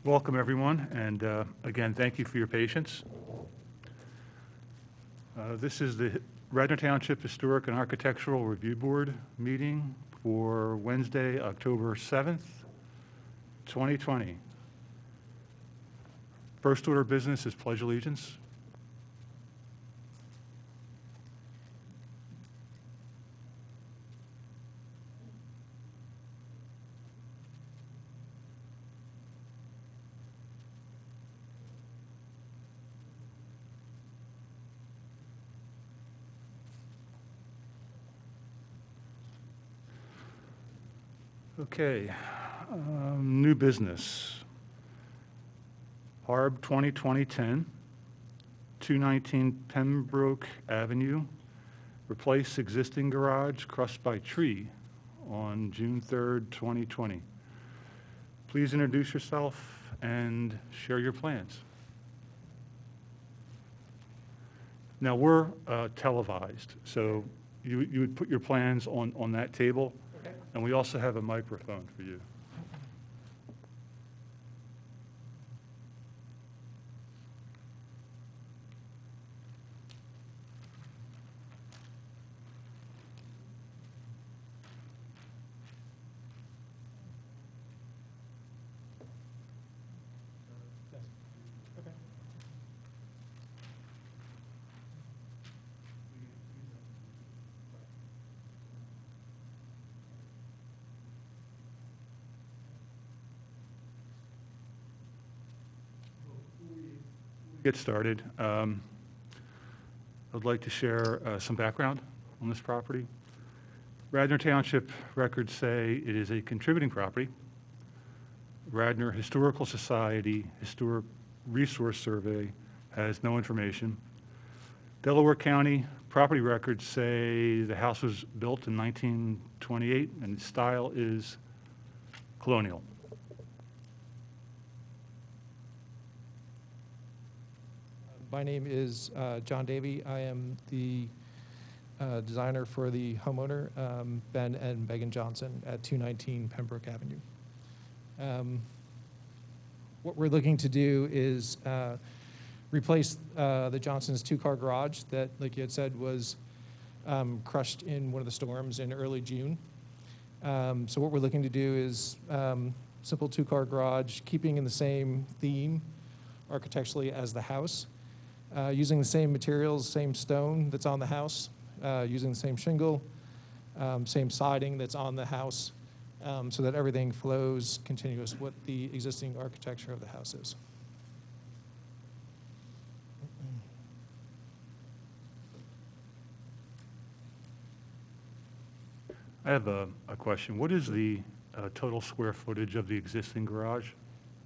Welcome, everyone, and again, thank you for your patience. This is the Radnor Township Historic and Architectural Review Board meeting for Wednesday, October 7th, 2020. First order of business is pledge allegiance. Okay, new business. Harb 2020-10, 219 Pembroke Avenue, replace existing garage crushed by tree on June 3rd, 2020. Please introduce yourself and share your plans. Now, we're televised, so you would put your plans on that table. Okay. And we also have a microphone for you. Okay. Get started. I'd like to share some background on this property. Radnor Township records say it is a contributing property. Radnor Historical Society Historic Resource Survey has no information. Delaware County property records say the house was built in 1928 and its style is colonial. My name is John Davey. I am the designer for the homeowner, Ben and Megan Johnson at 219 Pembroke Avenue. What we're looking to do is replace the Johnson's two-car garage that, like you had said, was crushed in one of the storms in early June. So what we're looking to do is simple two-car garage, keeping in the same theme architecturally as the house. Using the same materials, same stone that's on the house, using the same shingle, same siding that's on the house, so that everything flows continuous with the existing architecture of the house is. I have a question. What is the total square footage of the existing garage?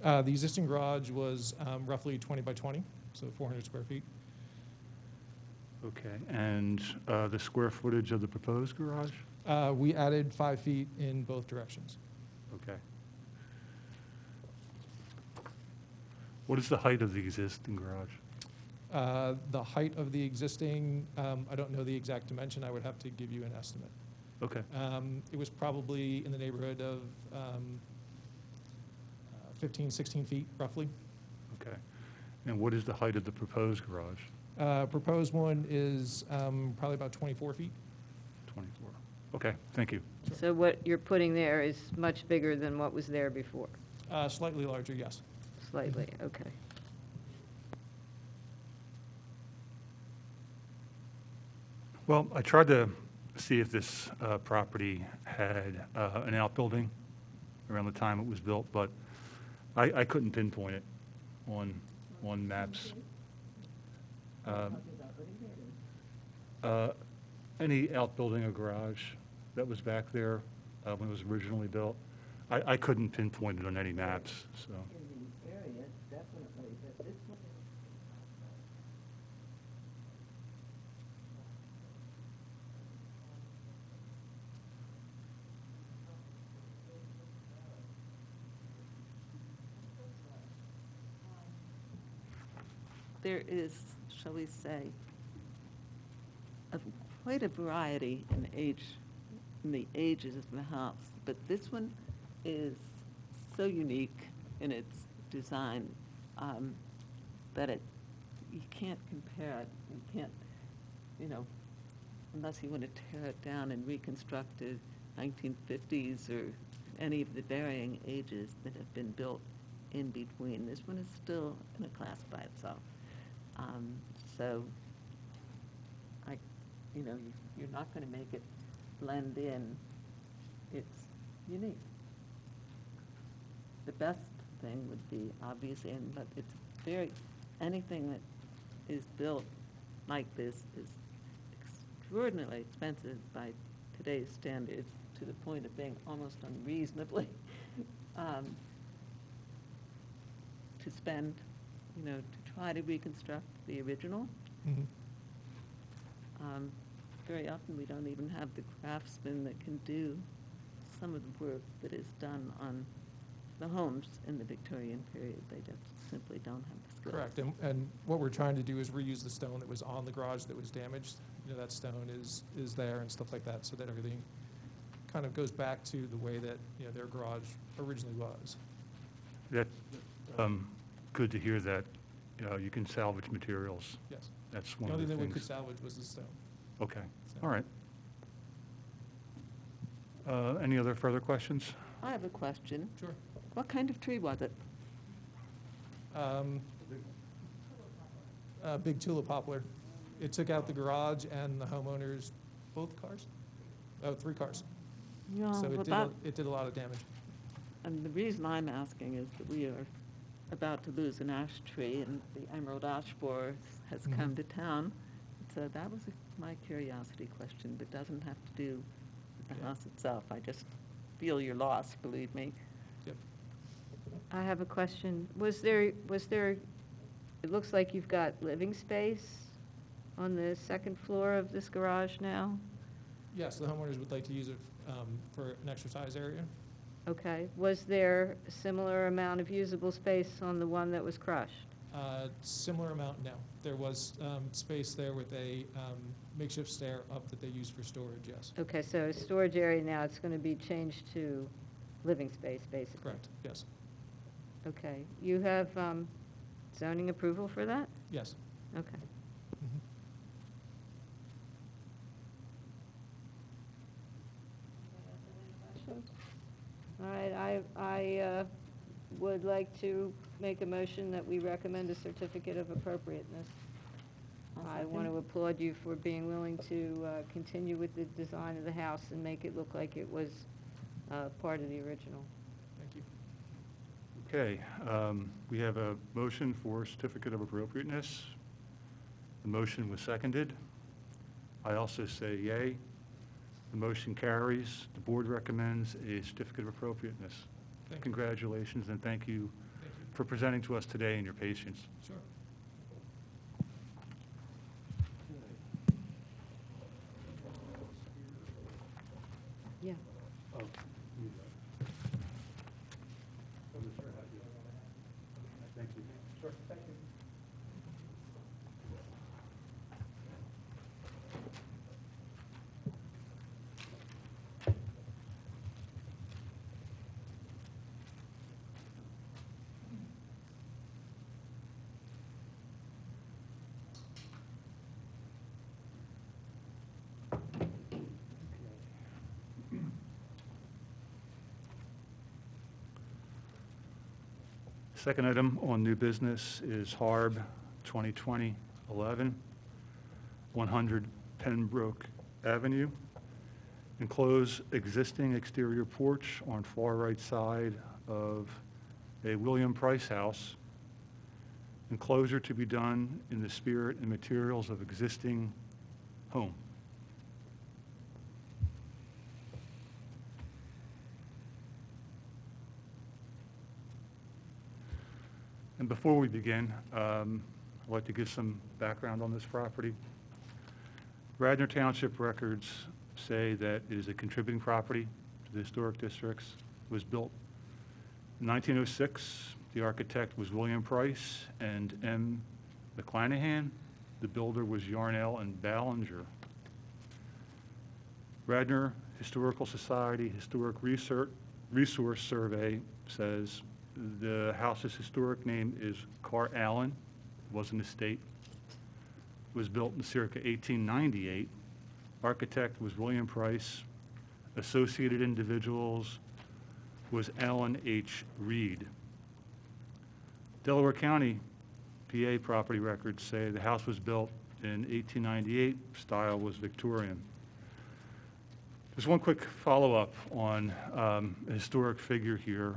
The existing garage was roughly 20 by 20, so 400 square feet. Okay, and the square footage of the proposed garage? We added 5 feet in both directions. Okay. What is the height of the existing garage? The height of the existing, I don't know the exact dimension. I would have to give you an estimate. Okay. It was probably in the neighborhood of 15, 16 feet, roughly. Okay. And what is the height of the proposed garage? Proposed one is probably about 24 feet. 24. Okay, thank you. So what you're putting there is much bigger than what was there before? Slightly larger, yes. Slightly, okay. Well, I tried to see if this property had an outbuilding around the time it was built, but I couldn't pinpoint it on maps. Any outbuilding or garage that was back there when it was originally built, I couldn't pinpoint it on any maps, so. In the area, definitely, but this one. There is, shall we say, quite a variety in the ages of the house, but this one is so unique in its design, that you can't compare it. You can't, unless you want to tear it down and reconstruct the 1950s or any of the varying ages that have been built in between. This one is still in a class by itself. So, you're not going to make it blend in. It's unique. The best thing would be, obviously, but anything that is built like this is extraordinarily expensive by today's standards, to the point of being almost unreasonably to spend, to try to reconstruct the original. Mhm. Very often, we don't even have the craftsmen that can do some of the work that is done on the homes in the Victorian period. They just simply don't have the skills. Correct, and what we're trying to do is reuse the stone that was on the garage that was damaged. That stone is there and stuff like that, so that everything kind of goes back to the way that, their garage originally was. That, good to hear that, you can salvage materials. Yes. That's The one of only the thing we things. could salvage was the stone. Okay, So- all right. Any other further questions? I have a question. Sure. What kind of tree was it? Big tulip poplar. It took out the garage and the homeowners, both cars? Oh, 3 cars. No, So well, it did a lot of damage. and the reason I'm asking is that we are about to lose an ash tree, and the emerald ash borer has come Mhm. to town. So that was my curiosity question, but doesn't have to do with the Yeah. house itself. I just feel your loss, believe me. Yep. I have a question. Was there, it looks like you've got living space on the second floor of this garage now? Yes, the homeowners would like to use it for an exercise area. Okay. Was there a similar amount of usable space on the one that was crushed? Similar amount, no. There was space there with a makeshift stair up that they use for storage, yes. Okay, so storage area now, it's going to be changed to living space, basically? Correct, yes. Okay. You have zoning approval for that? Yes. Okay. Mhm. All right, I would like to make a motion that we recommend a certificate of appropriateness. I want to applaud you for being willing to continue with the design of the house and make it look like it was part of the original. Thank you. Okay, we have a motion for certificate of appropriateness. The motion was seconded. I also say yay. The motion carries. The board recommends a certificate of appropriateness. Thank you. Congratulations, and thank you Thank you. for presenting to us today and your patience. Sure. Yeah. Thank you. Sure, thank you. Second item on new business is Harb 2020-11, 100 Pembroke Avenue. Enclose existing exterior porch on far right side of a William Price house. Enclosure to be done in the spirit and materials of existing home. And before we begin, I'd like to give some background on this property. Radnor Township records say that it is a contributing property to the historic districts. It was built in 1906. The architect was William Price and M. McClanahan. The builder was Yarnell and Ballinger. Radnor Historical Society Historic Resource Survey says The house's historic name is Carr Allen, was an estate. Was built in circa 1898. Architect was William Price. Associated individuals was Alan H. Reed. Delaware County, PA property records say the house was built in 1898. Style was Victorian. Just one quick follow-up on a historic figure here.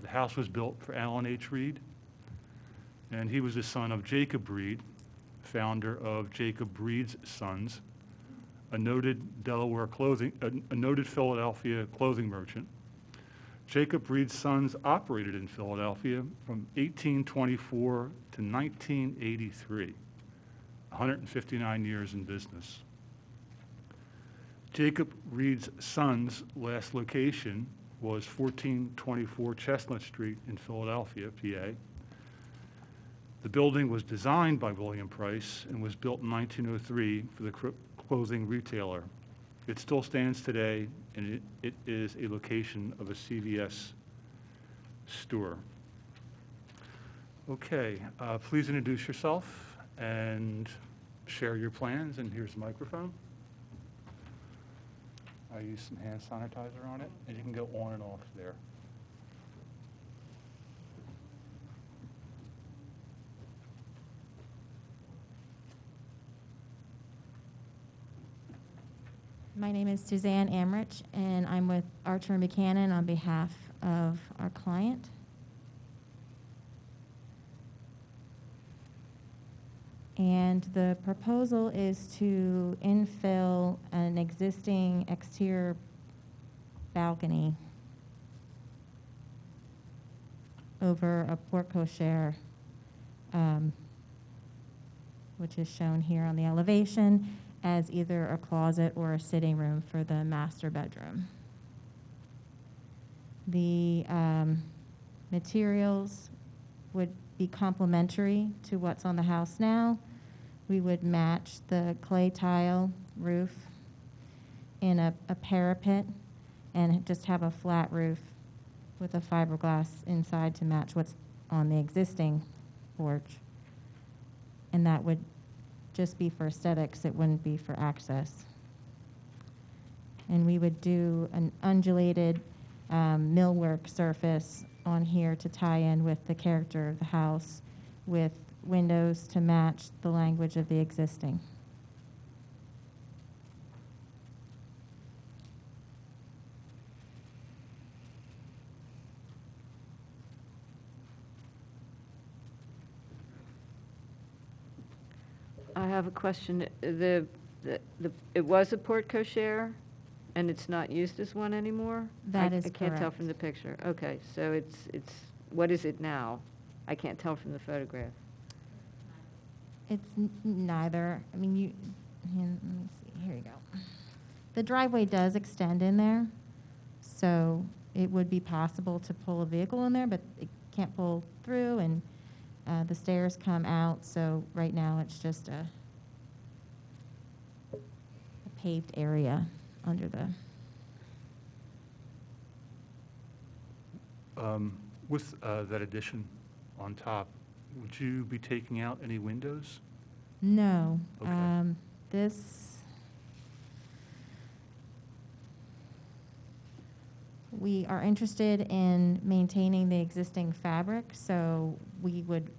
The house was built for Alan H. Reed, and he was the son of Jacob Reed, founder of Jacob Reed's Sons, a noted Philadelphia clothing merchant. Jacob Reed's Sons operated in Philadelphia from 1824 to 1983, 159 years in business. Jacob Reed's Sons' last location was 1424 Chestnut Street in Philadelphia, PA. The building was designed by William Price and was built in 1903 for the clothing retailer. It still stands today, and it is a location of a CVS store. Okay, please introduce yourself and share your plans, and here's the microphone. I use some hand sanitizer on it, and you can go on and off there. My name is Suzanne Amrich, and I'm with Archer and Buchanan on behalf of our client. And the proposal is to infill an existing exterior balcony over a porte cochere, which is shown here on the elevation, as either a closet or a sitting room for the master bedroom. The materials would be complementary to what's on the house now. We would match the clay tile roof in a parapet and just have a flat roof with a fiberglass inside to match what's on the existing porch. And that would just be for aesthetics, it wouldn't be for access. And we would do an undulated millwork surface on here to tie in with the character of the house, with windows to match the language of the existing. I have a question. It was a porte cochere, and it's not used as one anymore? That is I can't tell correct. from the picture. Okay, so it's what is it now? I can't tell from the photograph. It's neither. I mean, let me see. Here you go. The driveway does extend in there, so it would be possible to pull a vehicle in there, but it can't pull through, and the stairs come out. So right now, it's just a paved area under the. With that addition on top, would you be taking out any windows? No. Okay. We are interested in maintaining the existing fabric, so we would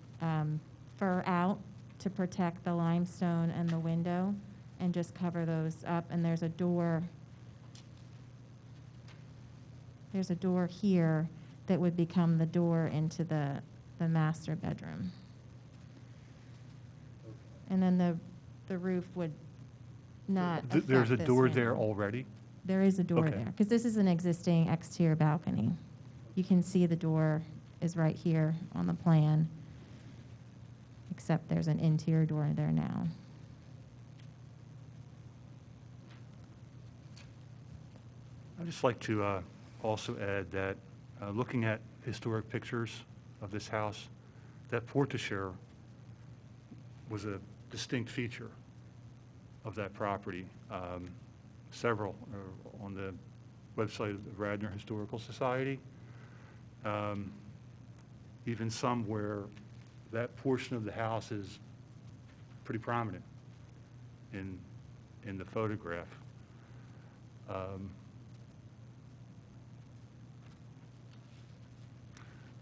fur out to protect the limestone and the window and just cover those up. And there's a door. There's a door here that would become the door into the master bedroom. And then the roof would not affect There's a this door window. there already? There is a door Okay. there, because this is an existing exterior balcony. You can see the door is right here on the plan, except there's an interior door there now. I'd just like to also add that looking at historic pictures of this house, that porte-cochere was a distinct feature of that property. Several are on the website of the Radnor Historical Society. even some where that portion of the house is pretty prominent in the photograph.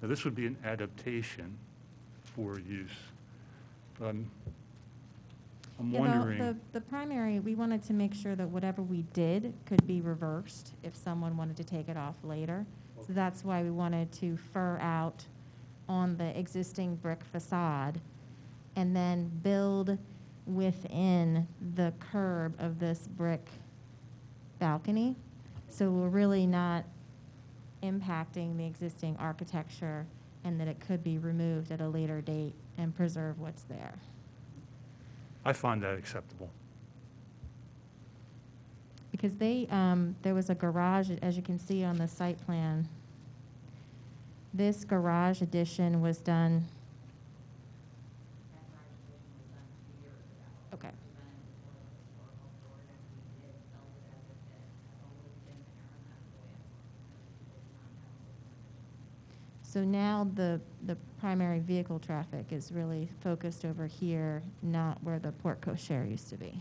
Now, this would be an adaptation for use. I'm Yeah, wondering, the primary, we wanted to make sure that whatever we did could be reversed if someone wanted to take it off later. So that's why we wanted to fur out on the existing brick facade and then build within the curb of this brick balcony. So we're really not impacting the existing architecture, and that it could be removed at a later date and preserve what's there. I find that acceptable. Because there was a garage, as you can see on the site plan. This garage addition was done. Okay. So now the primary vehicle traffic is really focused over here, not where the porte cochere used to be,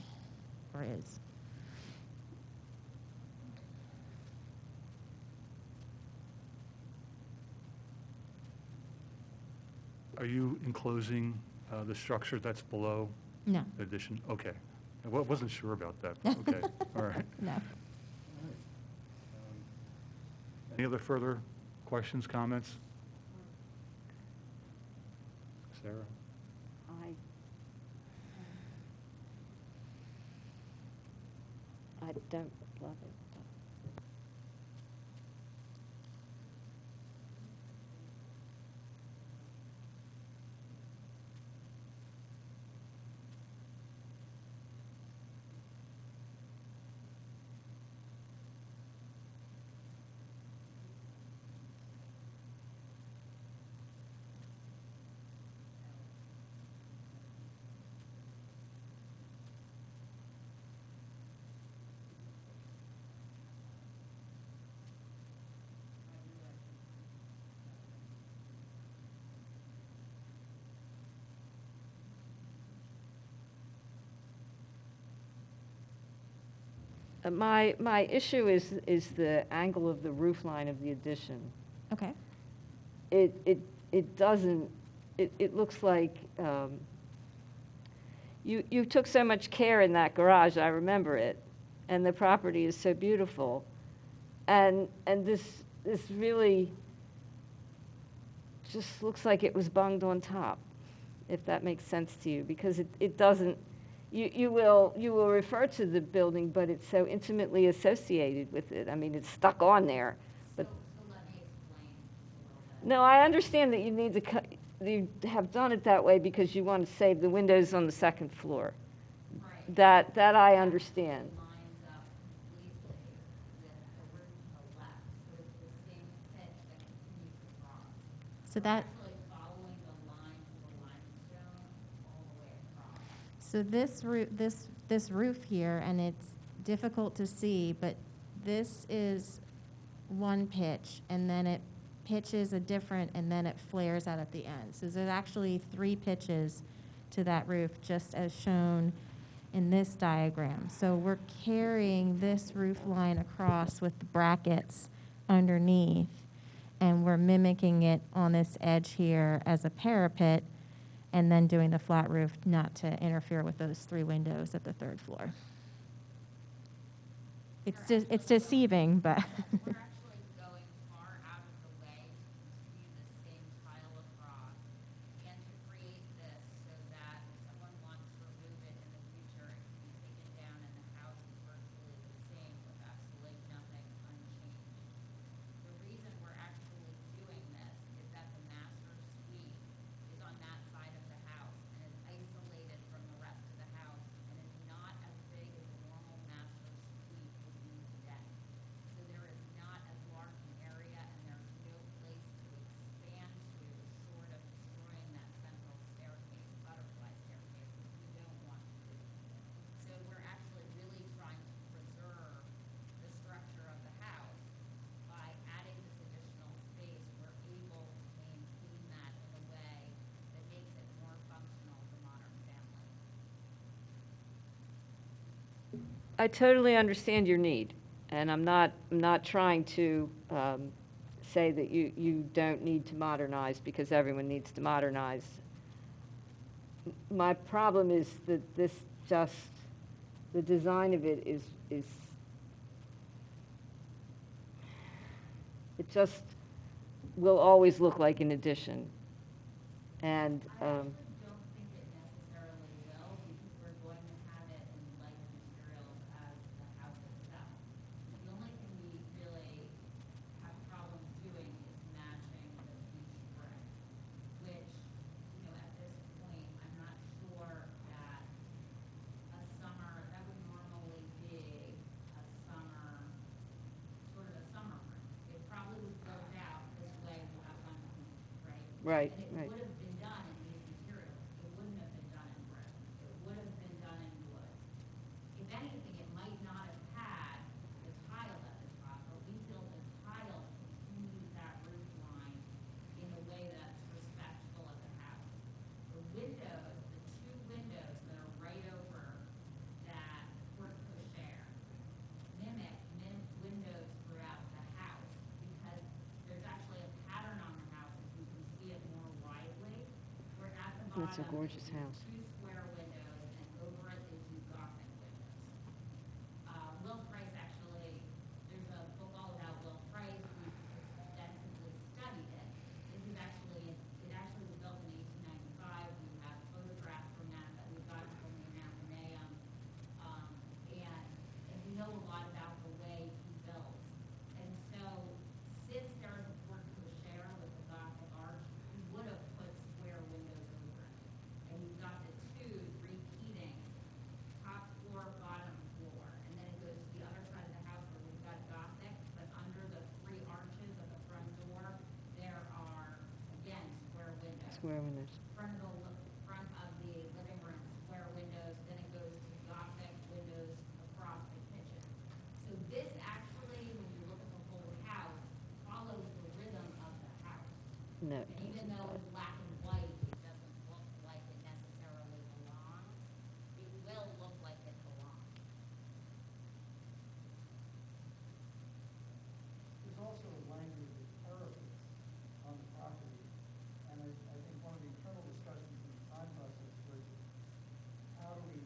or is. Are you enclosing the structure that's below No. the addition? Okay. I wasn't sure about that, but okay, all right. No. Any other further questions, comments? Sarah? I don't love it. My issue is the angle of the roof line of the addition. Okay. It doesn't, it looks like, you took so much care in that garage, I remember it, and the property is so beautiful. And this really just looks like it was bunged on top, if that makes sense to you, because it doesn't, you will refer to the building, but it's so intimately associated with it. I mean, it's stuck on there. But So let me explain a little bit. no, I understand that you need to you have done it that way because you want to save the windows on the second floor. Right. That I understand. Lines up completely with the roof to the left, so it's the same pitch that continues across. So that, Actually following the lines of the limestone all the way across. so this roof here, and it's difficult to see, but this is one pitch, and then it pitches a different, and then it flares out at the end. So there's actually 3 pitches to that roof, just as shown in this diagram. So we're carrying this roof line across with the brackets underneath, and we're mimicking it on this edge here as a parapet, and then doing the flat roof not to interfere with those 3 windows at the 3rd floor. It's deceiving, but We're actually going far out of the way to continue the same tile across and to create this so that if someone wants to remove it in the future, it can be taken down and the house is virtually the same with absolutely nothing unchanged. The reason we're actually doing this is that the master suite is on that side of the house and is isolated from the rest of the house and is not as big as a normal master suite would be today. So there is not I totally understand your need, and I'm not trying to say that you don't need to modernize, because everyone needs to modernize. My problem is that the design of it is, it just will always look like an addition. And, I actually don't think it necessarily will, because we're going to have it in like materials as the house itself. The only thing we really have problems doing is matching the beach brick, which, at this point, I'm not sure that that would normally be a summer, sort of a summer brick. It probably was built out this way without underneath, right? right, And it right. would have been done in these materials. It wouldn't have been done in brick. It would have been done in wood. If anything, it might not have had the tile at the top, but we feel the tile continues that roof line in a way that's respectful of the house. The windows, the two windows that are right over that porte cochere mimic windows throughout the house, because there's actually a pattern on the house, if you can see it more widely, where at the bottom. It's a gorgeous is house. two square windows, and over it is two Gothic windows. Will Price actually, there's a book all about Will Price, who extensively studied it. This is actually, it actually was built in 1895. We have photographs from that we got from the Athenaeum. And we know a lot about the way he builds. And so, since there is a porte cochere with the Gothic arch, he would have put square windows over it. And you've got the two repeating, top floor, bottom floor. And then it goes to the other side of the house where we've got Gothic, but under the three arches of the front door, there are, again, square windows. Square windows. Front of the living room, square windows, then it goes to Gothic windows across the kitchen. So this actually, when you look at the whole house, follows the rhythm of the house. No. And even though it's black and white, it doesn't look like it necessarily belongs. It will look like it belongs. There's also a language of parapets on the property, and I think one of the internal discussions in the design process was, how do we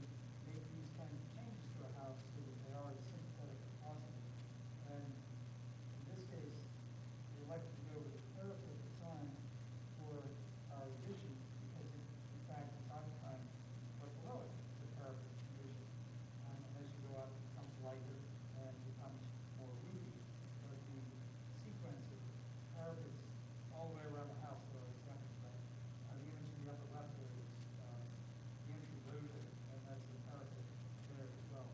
make these kinds of changes to a house so that they are as sympathetic as possible? And in this case, we elected to go with a parapet design for our addition, because in fact, it's occupying right below it, the parapet addition. And as you go up, it becomes lighter and becomes more roomy. But the sequence of parapets all the way around the house, though, is not right. The image in the upper left there is the entry loggia, and that's the parapet there as well.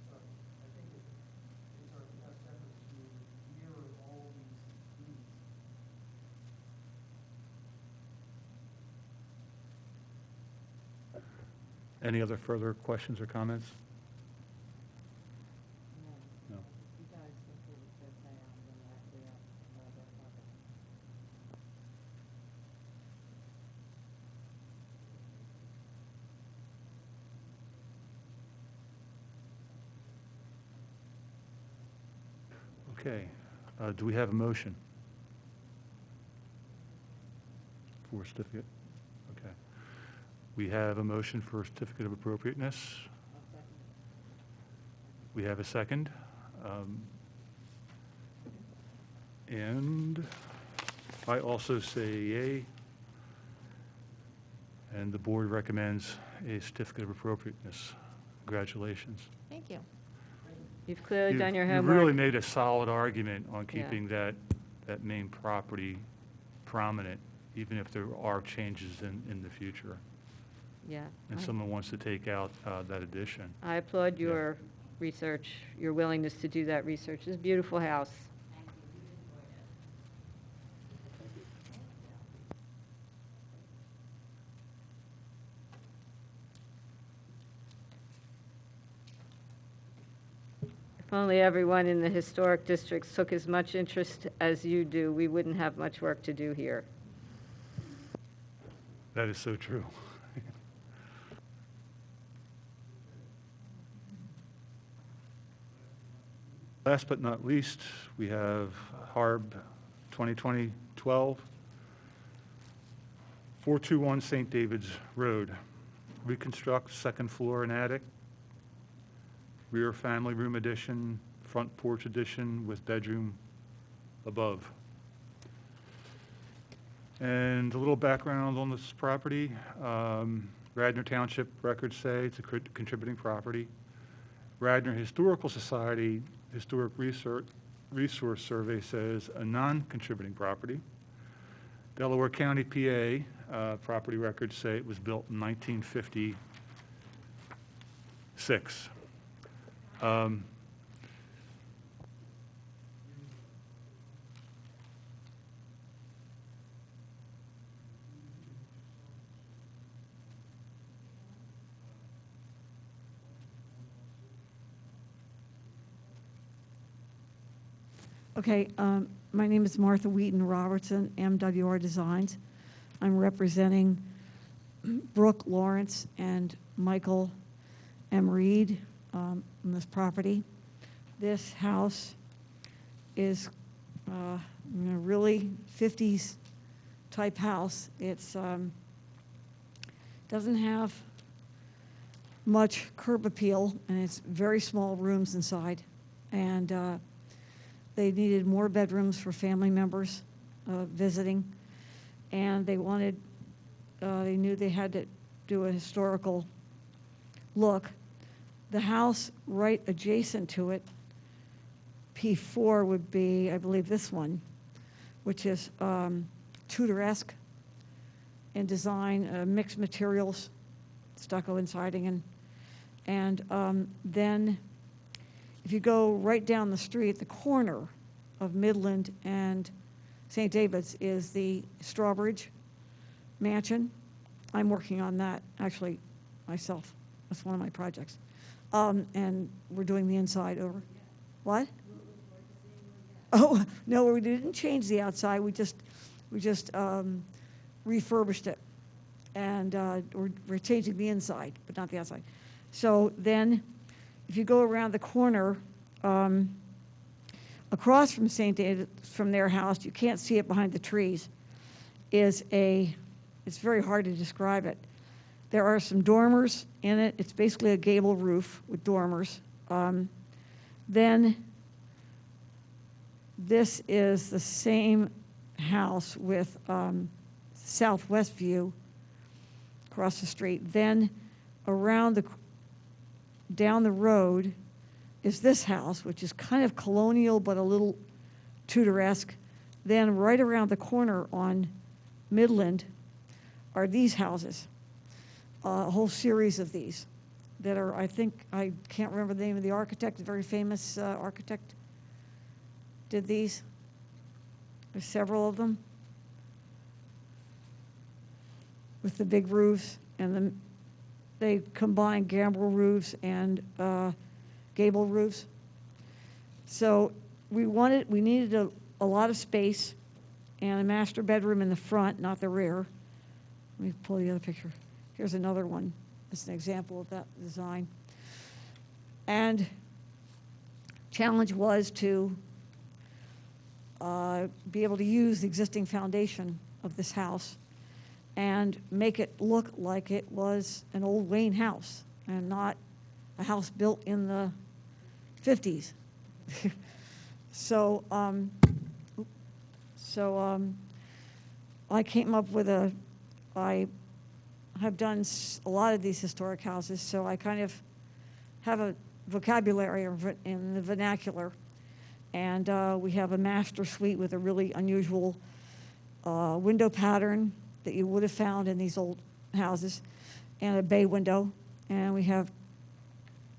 So I think it's our best effort to mirror all these needs. Any other further questions or comments? No. You guys think it was okay on the other property? Okay. Do we have a motion for certificate? Okay. We have a motion for certificate of appropriateness. I'll second We have a second. And I also say yea. And the board recommends a certificate of appropriateness. Congratulations. Thank you. You've clearly done your You've really homework. made a solid argument on Yeah. keeping that main property prominent, even if there are changes in the future. Yeah. And someone wants to take out that addition. I applaud Yeah. your research, your willingness to do that research. It's a beautiful house. Thank you. We've enjoyed it. If only everyone in the historic districts took as much interest as you do, we wouldn't have much work to do here. That is so true. Last but not least, we have HARB 2020-12, 421 St. David's Road. Reconstruct second floor and attic, rear family room addition, front porch addition with bedroom above. And a little background on this property. Radnor Township records say it's a contributing property. Radnor Historical Society Historic Resource Survey says a non-contributing property. Delaware County, PA, property records say it was built in 1956. Okay, my name is Martha Wheaton Robertson, MWR Designs. I'm representing Brooke Lawrence and Michael M. Reed on this property. This house is a really 50s type house. It's doesn't have much curb appeal, and it's very small rooms inside. And they needed more bedrooms for family members visiting, and they wanted, they knew they had to do a historical look. The house right adjacent to it, P4, would be, I believe, this one, which is Tudoresque in design, mixed materials, stucco and siding, and then if you go right down the street, the corner of Midland and St. David's is the Strawbridge Mansion. I'm working on that, actually, myself. That's one of my projects. And we're doing the inside over. What? Oh, no, we didn't change the outside. We just refurbished it. And we're changing the inside, but not the outside. So then, if you go around the corner, across from St. David, from their house, you can't see it behind the trees, it's very hard to describe it. There are some dormers in it. It's basically a gable roof with dormers. Then this is the same house with southwest view across the street. Then down the road is this house, which is kind of colonial but a little Tudoresque. Then right around the corner on Midland are these houses, a whole series of these that are, I can't remember the name of the architect, a very famous architect did these. There's several of them with the big roofs, and they combine gambrel roofs and gable roofs. So we needed a lot of space and a master bedroom in the front, not the rear. Let me pull the other picture. Here's another one. It's an example of that design. And challenge was to be able to use the existing foundation of this house and make it look like it was an old Wayne house and not a house built in the 50s. So I came up with I have done a lot of these historic houses, so I kind of have a vocabulary in the vernacular. And we have a master suite with a really unusual window pattern that you would have found in these old houses, and a bay window. And we have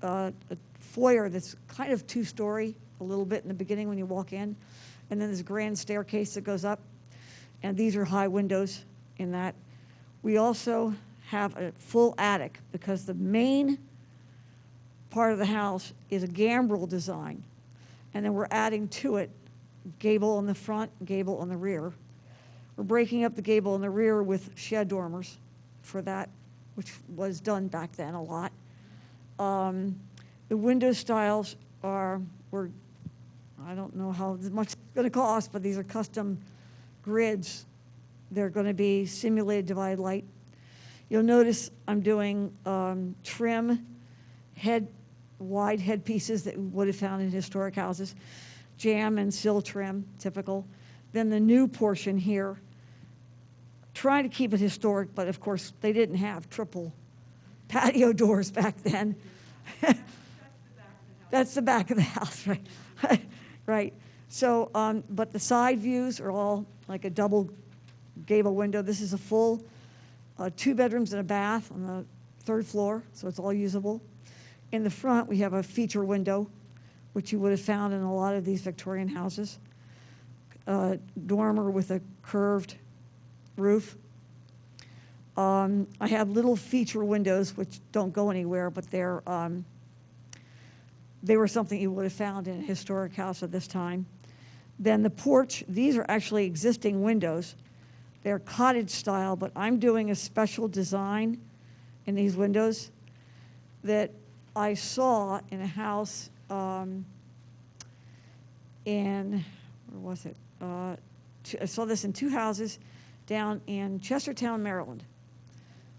a foyer that's kind of two-story, a little bit in the beginning when you walk in, and then there's a grand staircase that goes up, and these are high windows in that. We also have a full attic because the main part of the house is a gambrel design, and then we're adding to it gable on the front, gable on the rear. We're breaking up the gable in the rear with shed dormers for that, which was done back then a lot. The window styles were I don't know how much it's going to cost, but these are custom grids. They're going to be simulated divide light. You'll notice I'm doing trim wide headpieces that we would have found in historic houses, jam and sill trim, typical. Then the new portion here, trying to keep it historic, but of course they didn't have triple patio doors back then. That's the back of the house, right? Right. So, but the side views are all like a double gable window. This is a full 2 bedrooms and a bath on the 3rd floor, so it's all usable. In the front, we have a feature window, which you would have found in a lot of these Victorian houses. Dormer with a curved roof. I have little feature windows which don't go anywhere, but they were something you would have found in a historic house of this time. Then the porch, these are actually existing windows. They're cottage style, but I'm doing a special design in these windows that I saw in a house where was it? I saw this in 2 houses down in Chestertown, Maryland.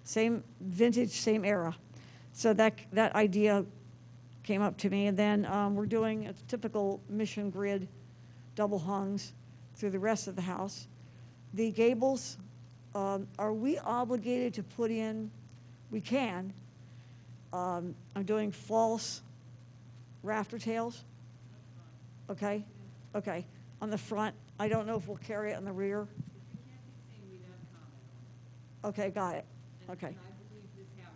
Same vintage, same era. So that idea came up to me. And then we're doing a typical mission grid, double hungs through the rest of the house. The gables, are we obligated to put in? We can. I'm doing false rafter tails. Okay, okay. On the front, I don't know if we'll carry it on the rear. Okay, got it. Okay. And I believe this house,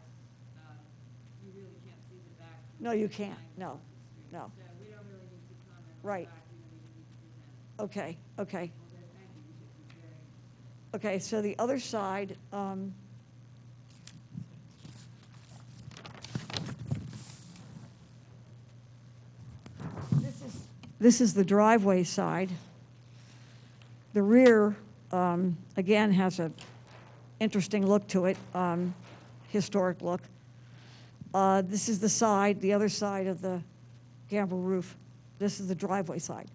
you really can't see the back. No, you can't. No, no. So we don't really need to comment on the Right. back, we don't even need to present. Okay, okay. Although, thank you, this is very. Okay, so the other side, this is the driveway side. The rear, again, has a interesting look to it, historic look. This is the side, the other side of the gambrel roof. This is the driveway side.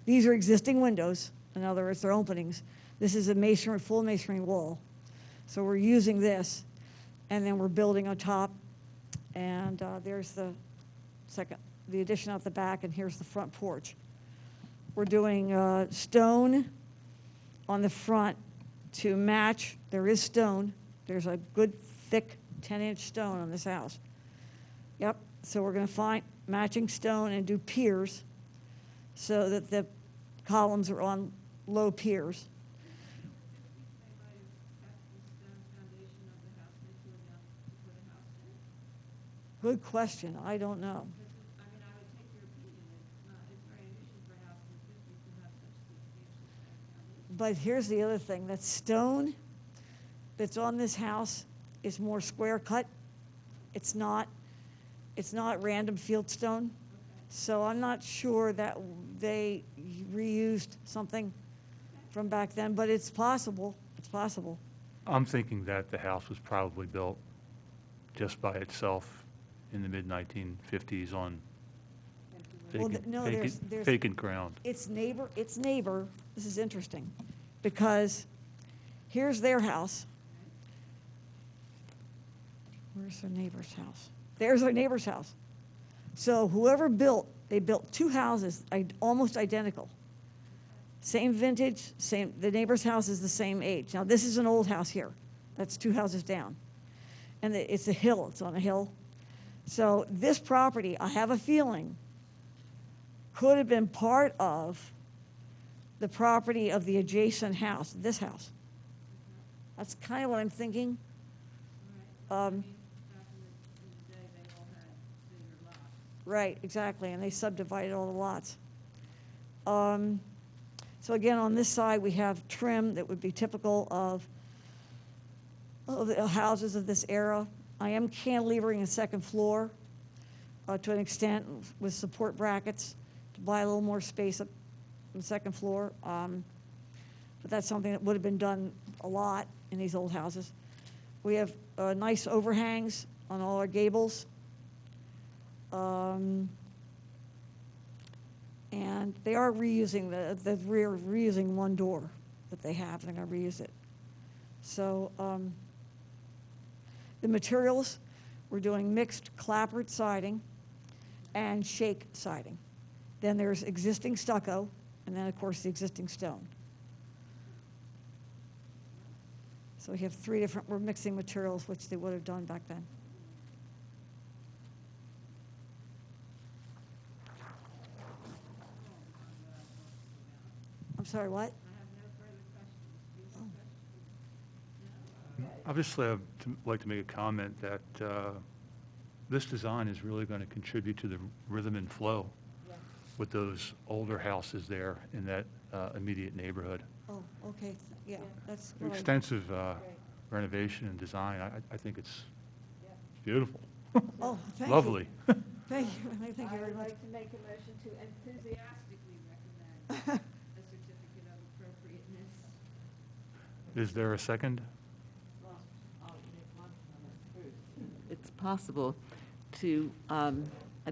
These are existing windows. In other words, they're openings. This is a masonry, full masonry wall. So we're using this, and then we're building on top. And there's the addition out the back, and here's the front porch. We're doing stone on the front to match. There is stone. There's a good thick 10-inch stone on this house. Yep, so we're going to find matching stone and do piers so that the columns are on low piers. Good question. I don't know. I mean, I would take your opinion, it's very unusual for a house in the 50s to have such substantial stone foundation. But here's the other thing. That stone that's on this house is more square cut. It's not random field stone. So I'm not sure that they reused something from back then, but it's possible. It's possible. I'm thinking that the house was probably built just by itself in the mid-1950s on Well, no, there's vacant ground. its neighbor, this is interesting, because here's their house. Where's their neighbor's house? There's their neighbor's house. So whoever they built 2 houses almost identical. Same vintage, the neighbor's house is the same age. Now, this is an old house here. That's 2 houses down. And it's a hill, it's on a hill. So this property, I have a feeling, could have been part of the property of the adjacent house, this house. That's kind of what I'm thinking. Back in the day, they all had bigger lots. Right, exactly, and they subdivided all the lots. So again, on this side, we have trim that would be typical of the houses of this era. I am cantilevering a 2nd floor to an extent with support brackets to buy a little more space up on the 2nd floor. But that's something that would have been done a lot in these old houses. We have nice overhangs on all our gables. And they are reusing the rear, reusing one door that they have, they're gonna reuse it. So, the materials, we're doing mixed clapboard siding and shake siding. Then there's existing stucco, and then, of course, the existing stone. So we have three different, we're mixing materials, which they would have done back then. I'm sorry, what? I have no further questions. Do you have questions? No? Obviously, I'd like to make a comment that this design is really going to contribute to the rhythm and flow with those older houses there in that immediate neighborhood. Oh, okay, yeah, that's what I, Extensive renovation and design. I think it's beautiful, oh, thank you. lovely. Thank you, thank you I very would much. like to make a motion to enthusiastically recommend a certificate of appropriateness. Is there a second? It's possible to, I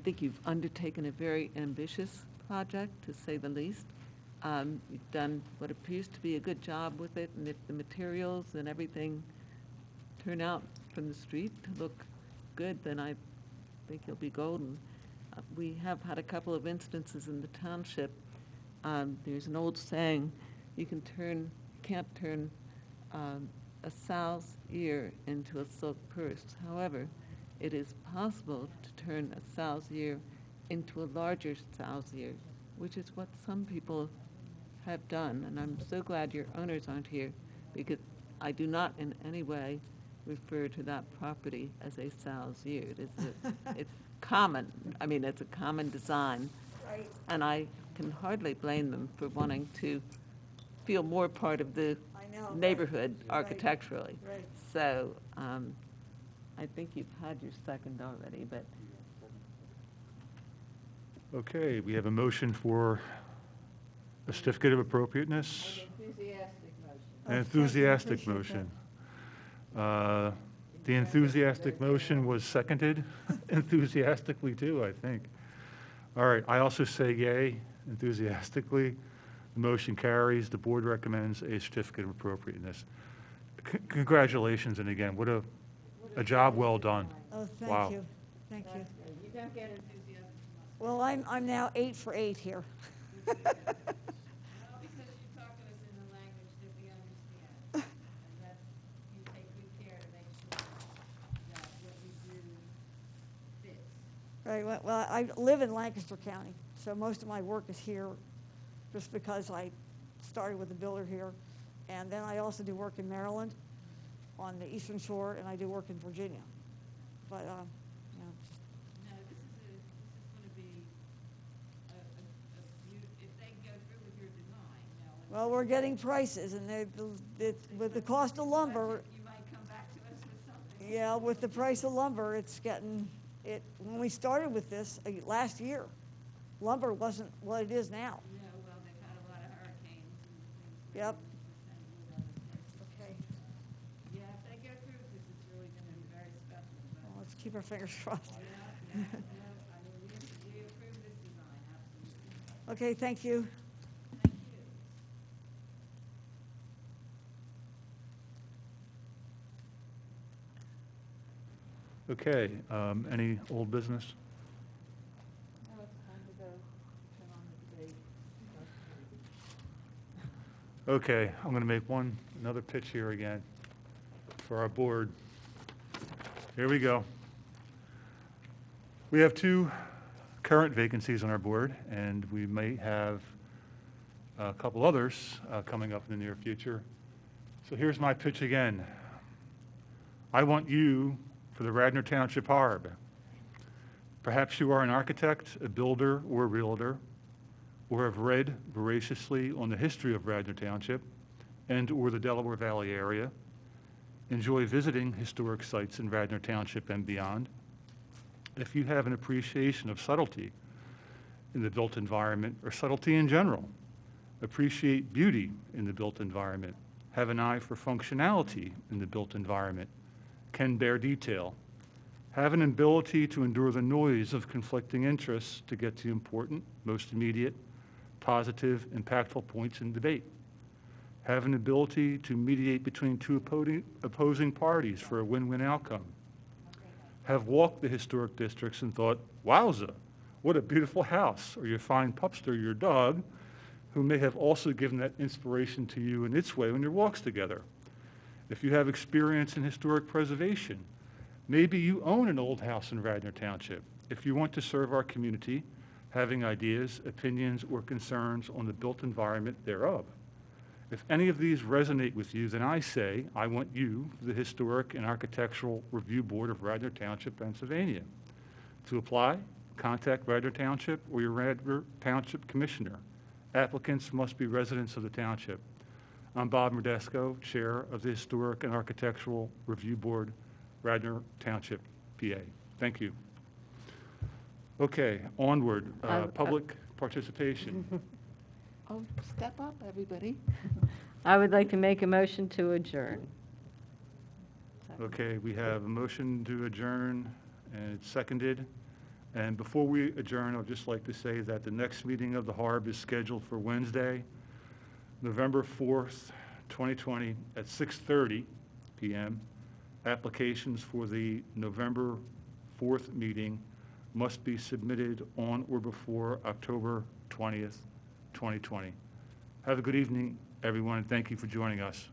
think you've undertaken a very ambitious project, to say the least. You've done what appears to be a good job with it, and if the materials and everything turn out from the street to look good, then I think you'll be golden. We have had a couple of instances in the township. There's an old saying, you can't turn a sow's ear into a silk purse. However, it is possible to turn a sow's ear into a larger sow's ear, which is what some people have done. And I'm so glad your owners aren't here, because I do not in any way refer to that property as a sow's ear. It's common. I mean, it's a common design. Right. And I can hardly blame them for wanting to feel more part of the I know, right. neighborhood Right. architecturally. Right. So I think you've had your second already, but Okay, we have a motion for a certificate of appropriateness. An enthusiastic motion. An Oh, enthusiastic thank you, appreciate motion. The enthusiastic motion was seconded enthusiastically too, I think. All right, I also say yay enthusiastically. The motion carries. The board recommends a certificate of appropriateness. Congratulations, and again, what a job well done. Oh, Wow. thank you, thank you. That's good. You don't get enthusiasm from us. Well, I'm now 8 for 8 here. Well, because you talk to us in the language that we understand, and that you take good care to make sure that what we do fits. Right, well, I live in Lancaster County, so most of my work is here, just because I started with a builder here. And then I also do work in Maryland, on the Eastern Shore, and I do work in Virginia. But, you know, No, this is gonna be if they go through with your design, now. well, we're getting prices, and with the cost of lumber, You might come back to us with something. yeah, with the price of lumber, it's getting, when we started with this last year, lumber wasn't what it is now. No, well, they've had a lot of hurricanes and things. where Yep. 50% wood on the fences. Okay, Yeah, if they go through with this, it's really gonna be very special, well, but. let's keep our fingers crossed. No, I mean, we approve this design, absolutely. Okay, thank you. Thank you. Okay, any old business? Now it's time to go turn on the debate. Okay, I'm going to make another pitch here again for our board. Here we go. We have 2 current vacancies on our board, and we may have a couple others coming up in the near future. So here's my pitch again. I want you for the Radnor Township Harb. Perhaps you are an architect, a builder, or a realtor, or have read voraciously on the history of Radnor Township and/or the Delaware Valley area, enjoy visiting historic sites in Radnor Township and beyond. If you have an appreciation of subtlety in the built environment, or subtlety in general, appreciate beauty in the built environment, have an eye for functionality in the built environment, can bear detail, have an ability to endure the noise of conflicting interests to get to the important, most immediate, positive, impactful points in debate. Have an ability to mediate between two opposing parties for a win-win outcome. Have walked the historic districts and thought, wowza, what a beautiful house, or your fine pupster, your dog, who may have also given that inspiration to you in its way on your walks together. If you have experience in historic preservation, maybe you own an old house in Radnor Township. If you want to serve our community, having ideas, opinions, or concerns on the built environment thereof. If any of these resonate with you, then I say, I want you, the Historic and Architectural Review Board of Radnor Township, Pennsylvania. To apply, contact Radnor Township or your Radnor Township Commissioner. Applicants must be residents of the township. I'm Bob Modesco, Chair of the Historic and Architectural Review Board, Radnor Township, PA. Thank you. Okay, onward, public participation. Oh, step up, everybody. I would like to make a motion to adjourn. Okay, we have a motion to adjourn, and it's seconded. And before we adjourn, I'd just like to say that the next meeting of the HARB is scheduled for Wednesday, November 4th, 2020, at 6:30 p.m. Applications for the November 4th meeting must be submitted on or before October 20th, 2020. Have a good evening, everyone, and thank you for joining us.